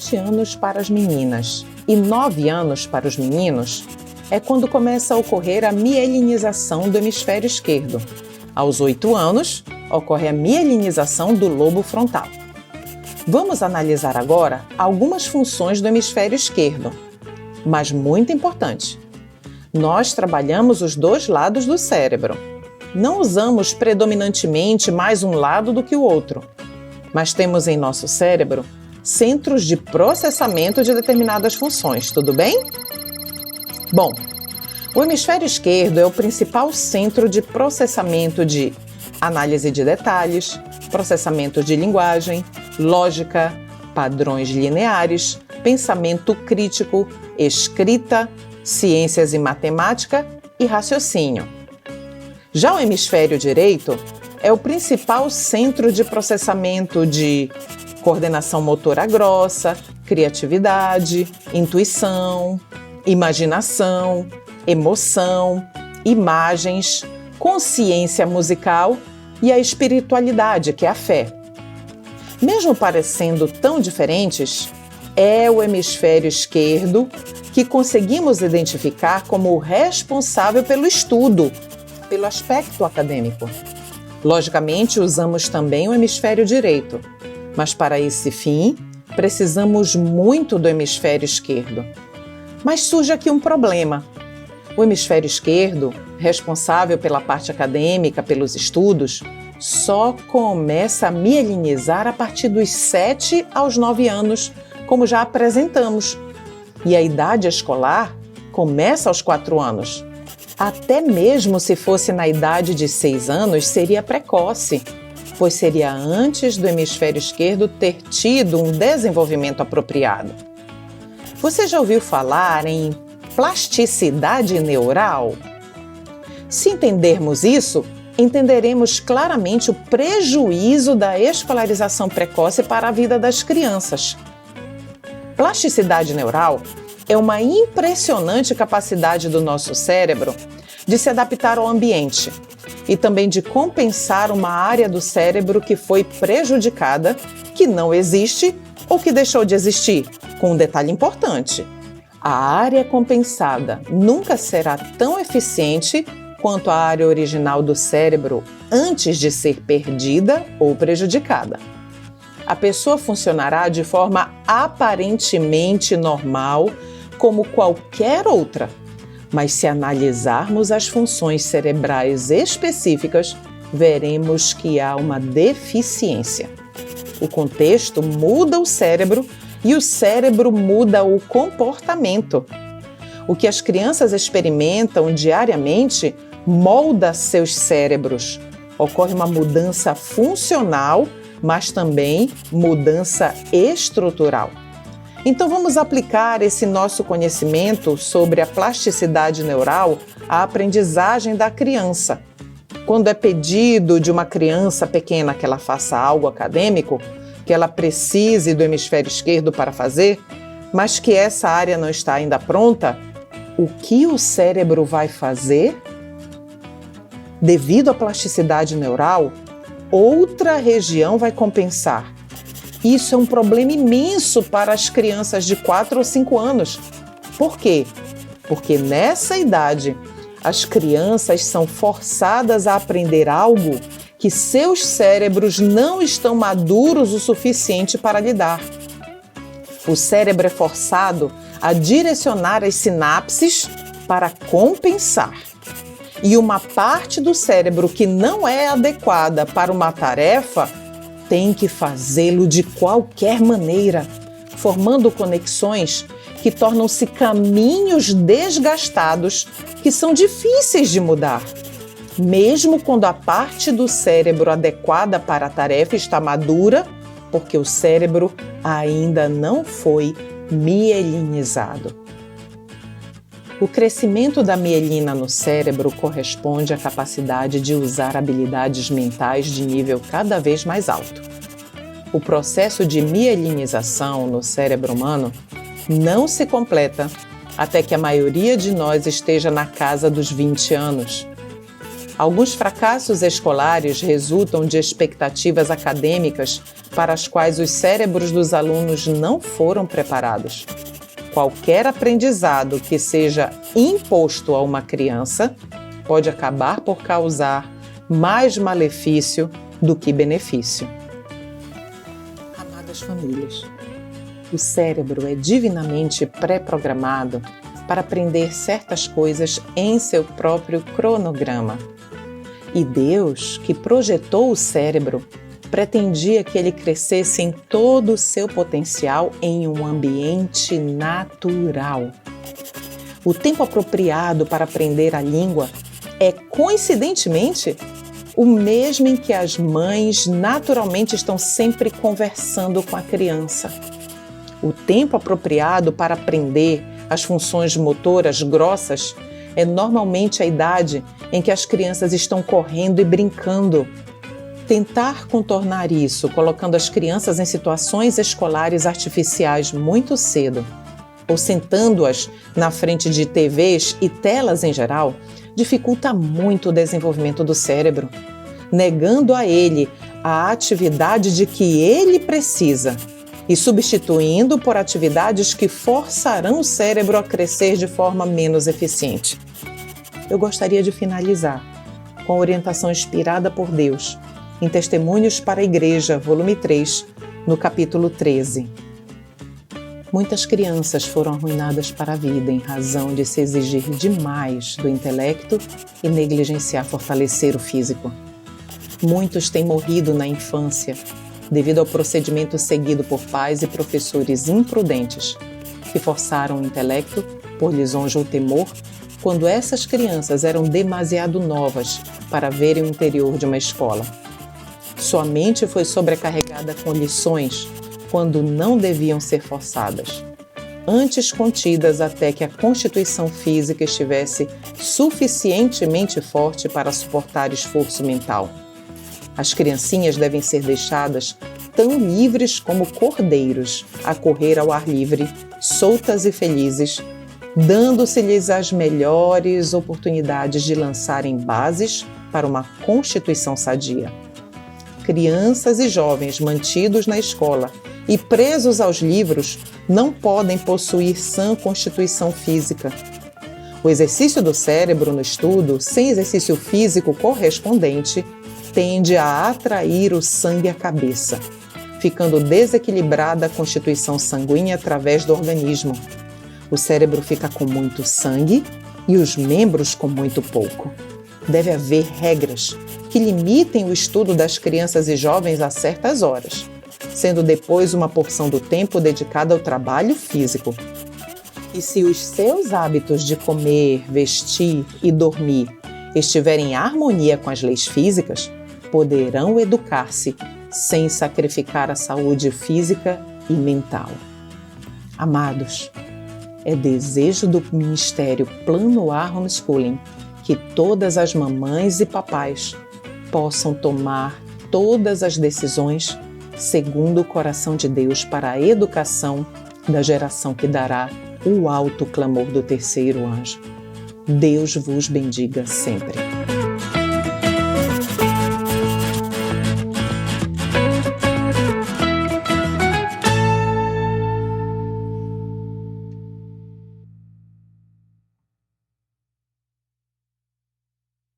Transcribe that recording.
7 anos para as meninas e 9 anos para os meninos, é quando começa a ocorrer a mielinização do hemisfério esquerdo. Aos 8 anos, ocorre a mielinização do lobo frontal. Vamos analisar agora algumas funções do hemisfério esquerdo, mas muito importante. Nós trabalhamos os dois lados do cérebro. Não usamos predominantemente mais um lado do que o outro, mas temos em nosso cérebro centros de processamento de determinadas funções, tudo bem? Bom, o hemisfério esquerdo é o principal centro de processamento de análise de detalhes, processamento de linguagem, lógica, padrões lineares, pensamento crítico, escrita, ciências e matemática e raciocínio. Já o hemisfério direito é o principal centro de processamento de coordenação motora grossa, criatividade, intuição, imaginação, emoção, imagens, consciência musical e a espiritualidade, que é a fé. Mesmo parecendo tão diferentes, é o hemisfério esquerdo que conseguimos identificar como o responsável pelo estudo, pelo aspecto acadêmico. Logicamente, usamos também o hemisfério direito, mas para esse fim, precisamos muito do hemisfério esquerdo. Mas surge aqui um problema. O hemisfério esquerdo, responsável pela parte acadêmica, pelos estudos, só começa a mielinizar a partir dos 7 aos 9 anos, como já apresentamos. E a idade escolar começa aos 4 anos. Até mesmo se fosse na idade de 6 anos, seria precoce, pois seria antes do hemisfério esquerdo ter tido um desenvolvimento apropriado. Você já ouviu falar em plasticidade neural? Se entendermos isso, entenderemos claramente o prejuízo da escolarização precoce para a vida das crianças. Plasticidade neural é uma impressionante capacidade do nosso cérebro de se adaptar ao ambiente e também de compensar uma área do cérebro que foi prejudicada, que não existe ou que deixou de existir, com um detalhe importante. A área compensada nunca será tão eficiente quanto a área original do cérebro antes de ser perdida ou prejudicada. A pessoa funcionará de forma aparentemente normal, como qualquer outra, mas se analisarmos as funções cerebrais específicas, veremos que há uma deficiência. O contexto muda o cérebro e o cérebro muda o comportamento. O que as crianças experimentam diariamente molda seus cérebros. Ocorre uma mudança funcional, mas também mudança estrutural. Então vamos aplicar esse nosso conhecimento sobre a plasticidade neural à aprendizagem da criança. Quando é pedido de uma criança pequena que ela faça algo acadêmico, que ela precise do hemisfério esquerdo para fazer, mas que essa área não está ainda pronta, o que o cérebro vai fazer? Devido à plasticidade neural, outra região vai compensar. Isso é um problema imenso para as crianças de 4 ou 5 anos. Por quê? Porque nessa idade, as crianças são forçadas a aprender algo que seus cérebros não estão maduros o suficiente para lidar. O cérebro é forçado a direcionar as sinapses para compensar. E uma parte do cérebro que não é adequada para uma tarefa tem que fazê-lo de qualquer maneira, formando conexões que tornam-se caminhos desgastados que são difíceis de mudar. Mesmo quando a parte do cérebro adequada para a tarefa está madura, porque o cérebro ainda não foi mielinizado. O crescimento da mielina no cérebro corresponde à capacidade de usar habilidades mentais de nível cada vez mais alto. O processo de mielinização no cérebro humano não se completa até que a maioria de nós esteja na casa dos 20 anos. Alguns fracassos escolares resultam de expectativas acadêmicas para as quais os cérebros dos alunos não foram preparados. Qualquer aprendizado que seja imposto a uma criança pode acabar por causar mais malefício do que benefício. Amadas famílias, o cérebro é divinamente pré-programado para aprender certas coisas em seu próprio cronograma. E Deus, que projetou o cérebro, pretendia que ele crescesse em todo o seu potencial em um ambiente natural. O tempo apropriado para aprender a língua é, coincidentemente, o mesmo em que as mães naturalmente estão sempre conversando com a criança. O tempo apropriado para aprender as funções motoras grossas é normalmente a idade em que as crianças estão correndo e brincando. Tentar contornar isso, colocando as crianças em situações escolares artificiais muito cedo, ou sentando-as na frente de TVs e telas em geral, dificulta muito o desenvolvimento do cérebro, negando a ele a atividade de que ele precisa e substituindo por atividades que forçarão o cérebro a crescer de forma menos eficiente. Eu gostaria de finalizar com a orientação inspirada por Deus em Testemunhos para a Igreja, volume 3, no capítulo 13. Muitas crianças foram arruinadas para a vida em razão de se exigir demais do intelecto e negligenciar fortalecer o físico. Muitos têm morrido na infância devido ao procedimento seguido por pais e professores imprudentes que forçaram o intelecto por lisonja ou temor quando essas crianças eram demasiado novas para verem o interior de uma escola. Sua mente foi sobrecarregada com lições quando não deviam ser forçadas, antes contidas até que a constituição física estivesse suficientemente forte para suportar esforço mental. As criancinhas devem ser deixadas tão livres como cordeiros a correr ao ar livre, soltas e felizes, dando-se-lhes as melhores oportunidades de lançarem bases para uma constituição sadia. Crianças e jovens mantidos na escola e presos aos livros não podem possuir sã constituição física. O exercício do cérebro no estudo, sem exercício físico correspondente, tende a atrair o sangue à cabeça, ficando desequilibrada a constituição sanguínea através do organismo. O cérebro fica com muito sangue e os membros com muito pouco. Deve haver regras que limitem o estudo das crianças e jovens a certas horas, sendo depois uma porção do tempo dedicada ao trabalho físico. E se os seus hábitos de comer, vestir e dormir estiverem em harmonia com as leis físicas, poderão educar-se sem sacrificar a saúde física e mental. Amados, é desejo do Ministério Plano A Homeschooling que todas as mamães e papais possam tomar todas as decisões segundo o coração de Deus para a educação da geração que dará o alto clamor do terceiro anjo. Deus vos bendiga sempre.